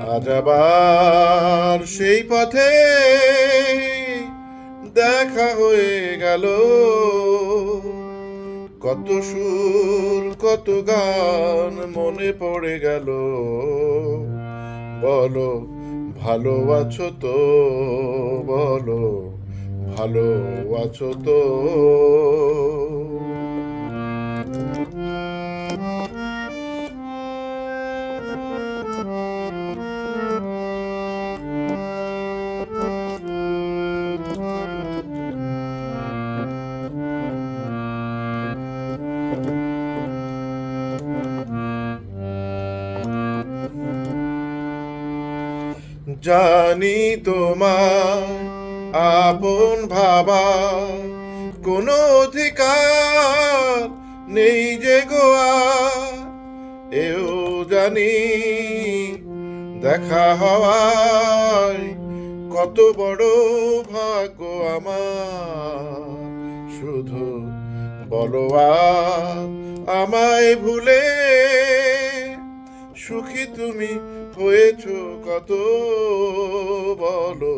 আজ আবার সেই পথে দেখা হয়ে গেল, কত সুর কত গান মনে পড়ে গেল। বলো ভালো আছো তো, বলো ভালো আছো তো। জানি তোমার আপন ভাবা কোনো অধিকার নেই যে গোয়া, এও জানি দেখা হওয়ায় কত বড় ভাগ্য আমার। শুধু বলো আর আমায় ভুলে সুখী তুমি হয়েছো কত। বলো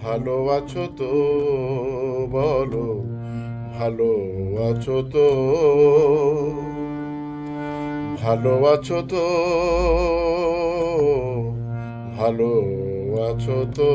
ভালো আছো তো, বলো ভালো আছো তো, ভালো আছো তো, ভালো আছো তো।